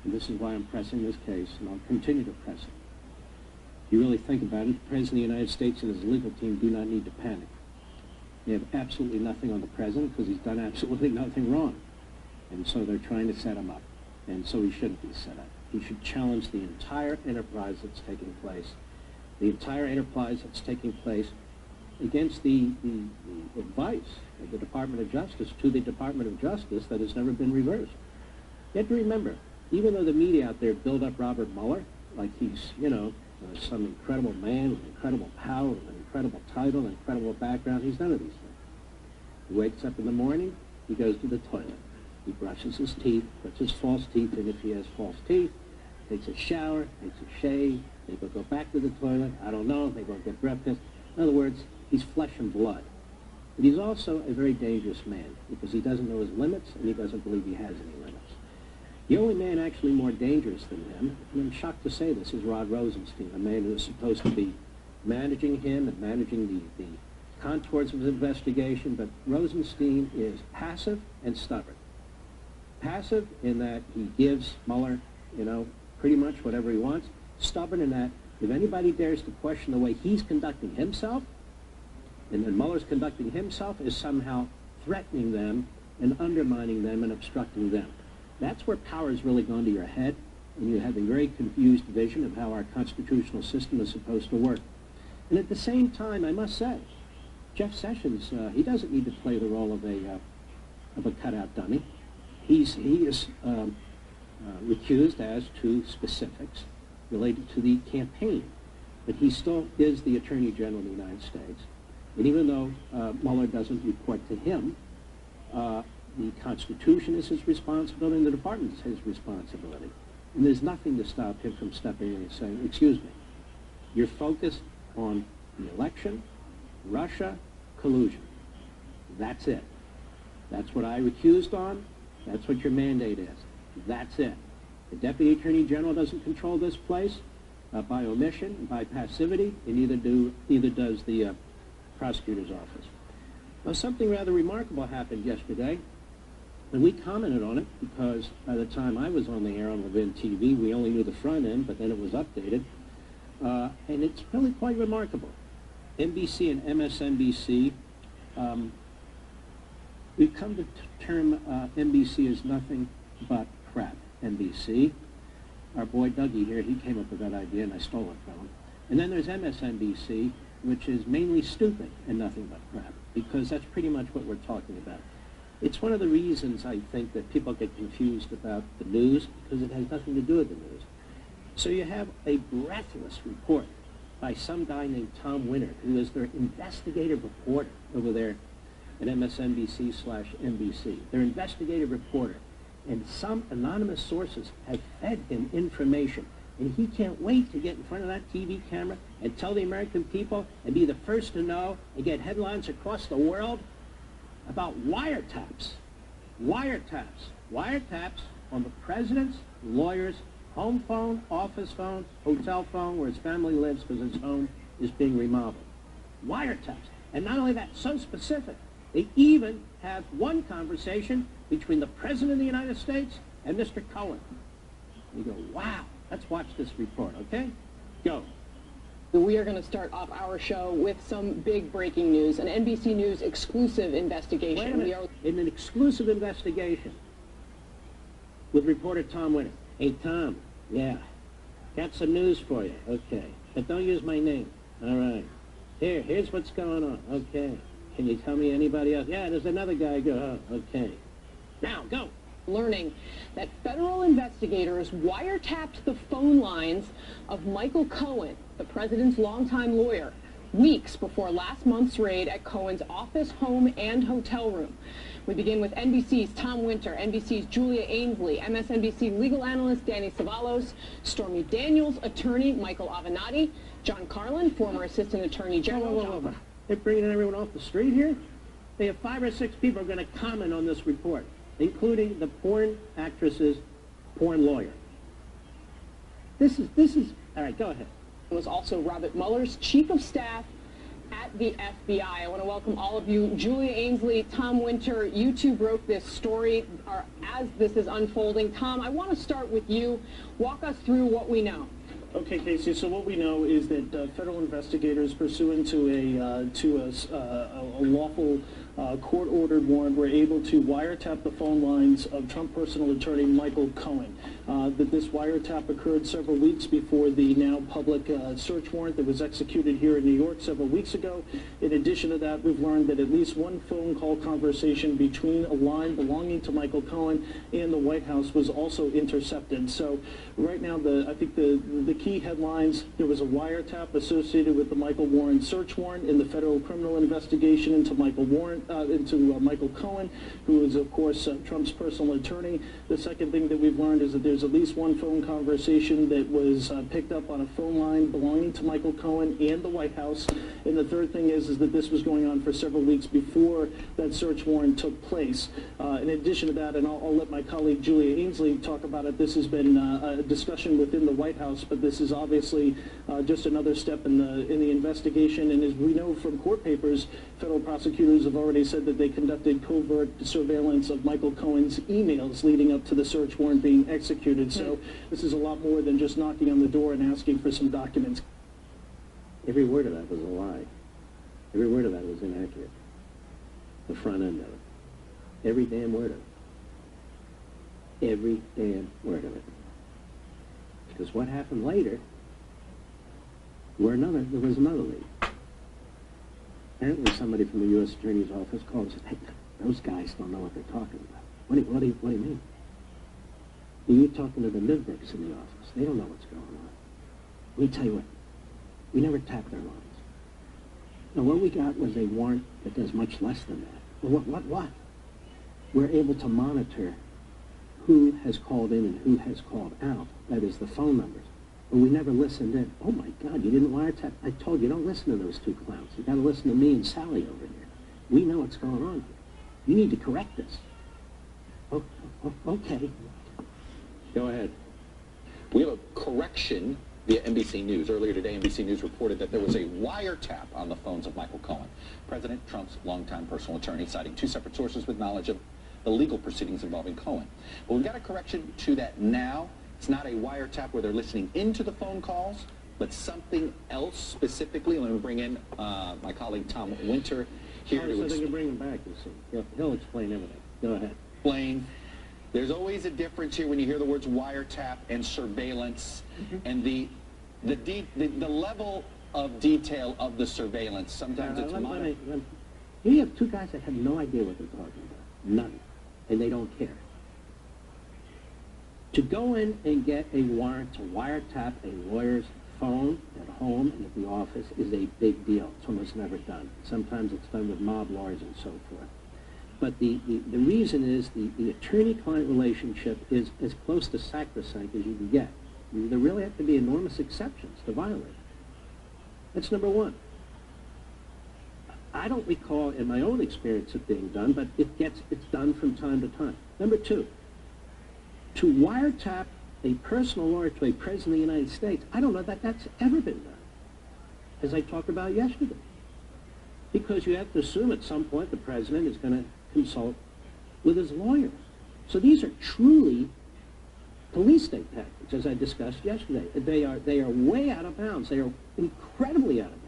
and this is why I'm pressing this case, and I'll continue to press it. If you really think about it, the President of the United States and his legal team do not need to panic. They have absolutely nothing on the President because he's done absolutely nothing wrong. And so they're trying to set him up. And so he shouldn't be set up. He should challenge the entire enterprise that's taking place. The entire enterprise that's taking place against the advice of the Department of Justice to the Department of Justice that has never been reversed. You have to remember, even though the media out there build up Robert Mueller like he's, you know, some incredible man with incredible power, with an incredible title, an incredible background, he's none of these things. He wakes up in the morning, he goes to the toilet. He brushes his teeth, puts his false teeth in if he has false teeth, takes a shower, takes a shave, they go back to the toilet, I don't know, they go get breakfast. In other words, he's flesh and blood. But he's also a very dangerous man because he doesn't know his limits and he doesn't believe he has any limits. The only man actually more dangerous than him, and I'm shocked to say this, is Rod Rosenstein, a man who is supposed to be managing him and managing the contours of his investigation, but Rosenstein is passive and stubborn. Passive in that he gives Mueller, you know, pretty much whatever he wants. Stubborn in that if anybody dares to question the way he's conducting himself, and then Mueller's conducting himself, is somehow threatening them and undermining them and obstructing them. That's where power has really gone to your head, and you have a very confused vision of how our constitutional system is supposed to work. And at the same time, I must say, Jeff Sessions, he doesn't need to play the role of a cutout dummy. He is recused as to specifics related to the campaign, but he still is the Attorney General of the United States. And even though Mueller doesn't report to him, the Constitution is his responsibility and the Department is his responsibility. And there's nothing to stop him from stepping in and saying, excuse me, you're focused on the election, Russia, collusion. That's it. That's what I recused on. That's what your mandate is. That's it. The Deputy Attorney General doesn't control this place by omission, by passivity, and neither does the Prosecutor's Office. Now, something rather remarkable happened yesterday, and we commented on it because by the time I was on the air on Levin TV, we only knew the front end, but then it was updated, and it's really quite remarkable. NBC and MSNBC, we've come to term NBC as nothing but crap. NBC. Our boy Dougie here, he came up with that idea, and I stole it from him. And then there's MSNBC, which is mainly stupid and nothing but crap, because that's pretty much what we're talking about. It's one of the reasons I think that people get confused about the news, because it has nothing to do with the news. So you have a breathless report by some guy named Tom Winter, who is their investigative reporter over there at MSNBC/NBC. Their investigative reporter. And some anonymous sources have fed him information. And he can't wait to get in front of that TV camera and tell the American people and be the first to know and get headlines across the world about wiretaps. Wiretaps. Wiretaps on the president's lawyer's home phone, office phone, hotel phone, where his family lives because his home is being remodeled. Wiretaps. And not only that, so specific. They even have one conversation between the President of the United States and Mr. Cohen. You go, wow, let's watch this report, okay? Go. We are going to start off our show with some big breaking news, an NBC News exclusive investigation. Wait a minute. In an exclusive investigation with reporter Tom Winter. Hey, Tom, yeah, got some news for you, okay. But don't use my name, all right. Here's what's going on, okay. Can you tell me anybody else? Yeah, there's another guy. Go, oh, okay. Now, go. Learning that federal investigators wiretapped the phone lines of Michael Cohen, the president's longtime lawyer, weeks before last month's raid at Cohen's office, home, and hotel room. We begin with NBC's Tom Winter, NBC's Julia Ainsley, MSNBC legal analyst Danny Savalos, Stormy Daniels' attorney Michael Avenatti, John Carlin, former assistant attorney general. Whoa. They're bringing everyone off the street here? They have 5 or 6 people are going to comment on this report, including the porn actress's porn lawyer. This is, all right, go ahead. Was also Robert Mueller's chief of staff at at the FBI. I want to welcome all of you. Julia Ainsley, Tom Winter, you two broke this story as this is unfolding. Tom, I want to start with you. Walk us through what we know. Okay, Casey. So what we know is that federal investigators, pursuant to a lawful court-ordered warrant, were able to wiretap the phone lines of Trump personal attorney Michael Cohen. That this wiretap occurred several weeks before the now public search warrant that was executed here in New York several weeks ago. In addition to that, we've learned that at least one phone call conversation between a line belonging to Michael Cohen and the White House was also intercepted. So right now, I think the key headlines: there was a wiretap associated with the Michael Warren search warrant in the federal criminal investigation into Michael Cohen, who is, of course, Trump's personal attorney. The second thing that we've learned is that there's at least one phone conversation that was picked up on a phone line belonging to Michael Cohen and the White House. And the third thing is that this was going on for several weeks before that search warrant took place. In addition to that, and I'll let my colleague Julia Ainsley talk about it, this has been a discussion within the White House, but this is obviously just another step in the investigation. And as we know from court papers, federal prosecutors have already said that they conducted covert surveillance of Michael Cohen's emails leading up to the search warrant being executed. So this is a lot more than just knocking on the door and asking for some documents. Every word of that was a lie. Every word of that was inaccurate. The front end of it. Every damn word of it. Every damn word of it. Because what happened later, there was another lead. Apparently somebody from the U.S. Attorney's Office called and said, "Hey, those guys don't know what they're talking about." What do you mean? You're talking to the Nivbecks in the office. They don't know what's going on. Let me tell you what. We never tapped their lines. Now, what we got was a warrant that does much less than that. Well, what? We're able to monitor who has called in and who has called out. That is the phone numbers. But we never listened in. Oh, my God, you didn't wiretap. I told you, don't listen to those two clowns. You got to listen to me and Sally over here. We know what's going on here. You need to correct this. Oh, okay. Go ahead. We have a correction via NBC News. Earlier today, NBC News reported that there was a wiretap on the phones of Michael Cohen, President Trump's longtime personal attorney, citing two separate sources with knowledge of the legal proceedings involving Cohen. But we've got a correction to that now. It's not a wiretap where they're listening into the phone calls, but something else specifically. Let me bring in my colleague Tom Winter here to they can bring him back, you see. He'll explain everything. Go ahead. explain. There's always a difference here when you hear the words wiretap and surveillance, and the level of detail of the surveillance. Sometimes it's you have two guys that have no idea what they're talking about. None. And they don't care. To go in and get a warrant to wiretap a lawyer's phone at home and at the office is a big deal. It's almost never done. Sometimes it's done with mob lawyers and so forth. But the reason is the attorney-client relationship is as close to sacrosanct as you can get. There really have to be enormous exceptions to violate it. That's number one. I don't recall in my own experience it being done, but it's done from time to time. Number two, to wiretap a personal lawyer to a president of the United States, I don't know that that's ever been done, as I talked about yesterday. Because you have to assume at some point the president is going to consult with his lawyers. So these are truly police state tactics, as I discussed yesterday. They are way out of bounds. They are incredibly out of bounds.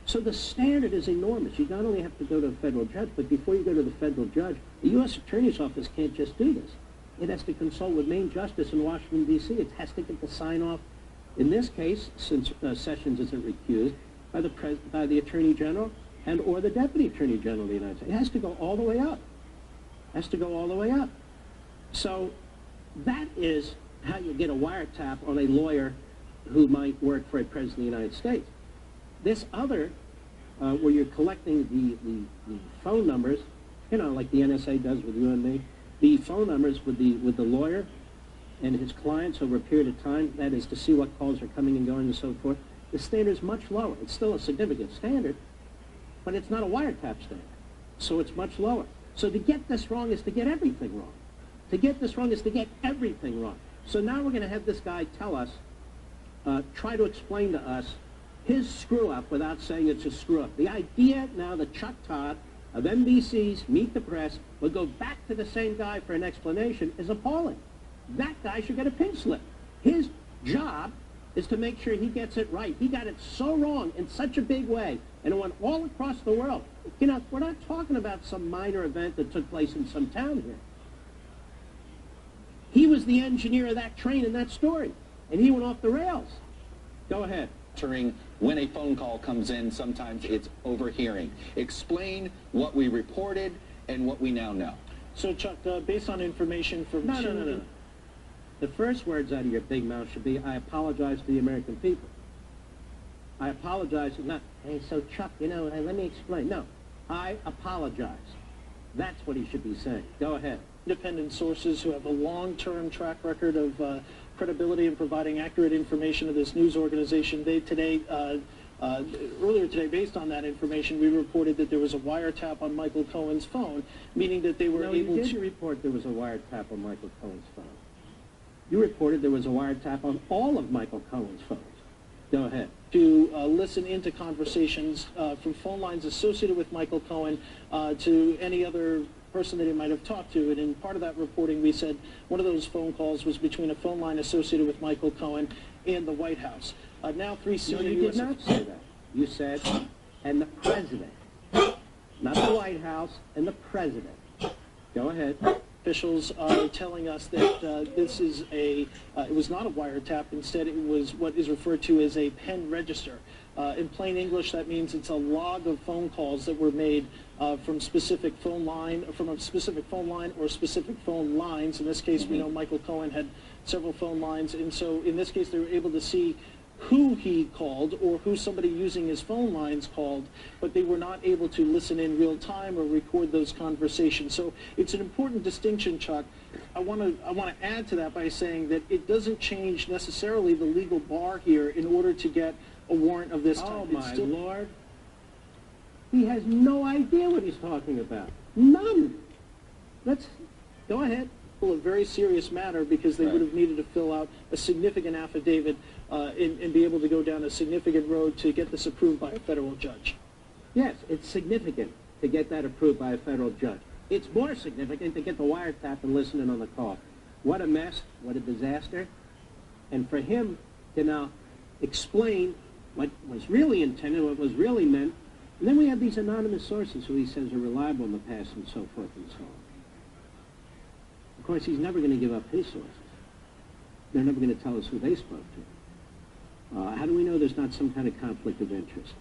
So the standard is enormous. You not only have to go to a federal judge, but before you go to the federal judge, the U.S. Attorney's Office can't just do this. It has to consult with Main Justice in Washington, D.C. It has to get the sign-off, in this case, since Sessions isn't recused, by the Attorney General and or the Deputy Attorney General of the United States. It has to go all the way up. It has to go all the way up. So that is how you get a wiretap on a lawyer who might work for a president of the United States. This other, where you're collecting the phone numbers, you know, like the NSA does with you and me, the phone numbers with the lawyer and his clients over a period of time, that is to see what calls are coming and going and so forth, the standard is much lower. It's still a significant standard, but it's not a wiretap standard, so it's much lower. So to get this wrong is to get everything wrong. To get this wrong is to get everything wrong. So now we're going to have this guy tell us, try to explain to us his screw-up without saying it's a screw-up. The idea now that Chuck Todd of NBC's Meet the Press will go back to the same guy for an explanation is appalling. That guy should get a pink slip. His job is to make sure he gets it right. He got it so wrong in such a big way, and it went all across the world. You know, we're not talking about some minor event that took place in some town here. He was the engineer of that train in that story, and he went off the rails. Go ahead. When a phone call comes in, sometimes it's overhearing. Explain what we reported and what we now know. So, Chuck, based on information from No. The first words out of your big mouth should be, I apologize to the American people. I apologize, not, hey, so Chuck, you know, let me explain. No, I apologize. That's what he should be saying. Go ahead. Independent sources who have a long-term track record of credibility in providing accurate information to this news organization. They today, earlier today, based on that information, we reported that there was a wiretap on Michael Cohen's phone, meaning that they were able you didn't report there was a wiretap on Michael Cohen's phone. You reported there was a wiretap on all of Michael Cohen's phones. Go ahead. To listen into conversations from phone lines associated with Michael Cohen to any other person that he might have talked to. And in part of that reporting, we said one of those phone calls was between a phone line associated with Michael Cohen and the White House. Now, three senior you did not say that. You said, and the president. Not the White House, and the president. Go ahead. Officials are telling us that this is it was not a wiretap. Instead, it was what is referred to as a pen register. In plain English, that means it's a log of phone calls that were made from a specific phone line or specific phone lines. In this case, we know Michael Cohen had several phone lines, and so in this case, they were able to see who he called or who somebody using his phone lines called, but they were not able to listen in real time or record those conversations. So it's an important distinction, Chuck. I want to add to that by saying that it doesn't change necessarily the legal bar here in order to get a warrant of this type. Oh, my Lord. He has no idea what he's talking about. None. Let's go ahead. A very serious matter because they would have needed to fill out a significant affidavit and be able to go down a significant road to get this approved by a federal judge. Yes, it's significant to get that approved by a federal judge. It's more significant to get the wiretap and listen in on the call. What a mess, what a disaster. And for him to now explain what was really intended, what was really meant, and then we have these anonymous sources who he says are reliable in the past and so forth and so on. Of course, he's never going to give up his sources. They're never going to tell us who they spoke to. How do we know there's not some kind of conflict of interest?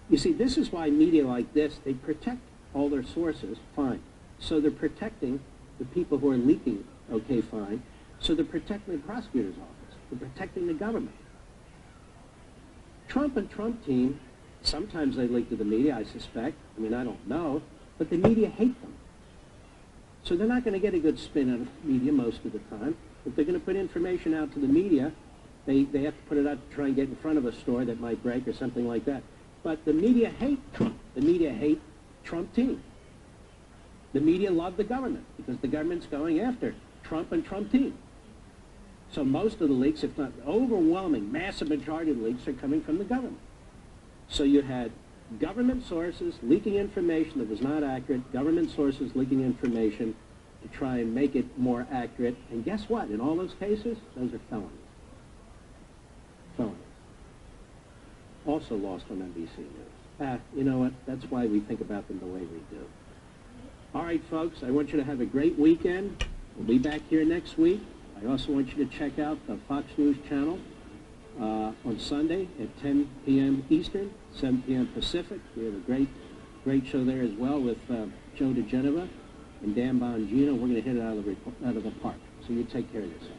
You see, this is why media like this, they protect all their sources, fine. So they're protecting the people who are leaking, okay, fine. So they're protecting the prosecutor's office. They're protecting the government. Trump and Trump team, sometimes they leak to the media, I suspect. I mean, I don't know. But the media hate them. So they're not going to get a good spin out of the media most of the time. If they're going to put information out to the media, they have to put it out to try and get in front of a story that might break or something like that. But the media hate Trump. The media hate Trump team. The media love the government because the government's going after Trump and Trump team. So most of the leaks, if not overwhelming, massive majority of the leaks are coming from the government. So you had government sources leaking information that was not accurate, government sources leaking information to try and make it more accurate. And guess what? In all those cases, those are felonies. Felonies. Also lost on NBC News. You know what? That's why we think about them the way we do. All right, folks, I want you to have a great weekend. We'll be back here next week. I also want you to check out the Fox News channel on Sunday at 10 p.m. Eastern, 7 p.m. Pacific. We have a great show there as well with Joe DeGenova and Dan Bongino. We're going to hit it out of the park. So you take care of yourself.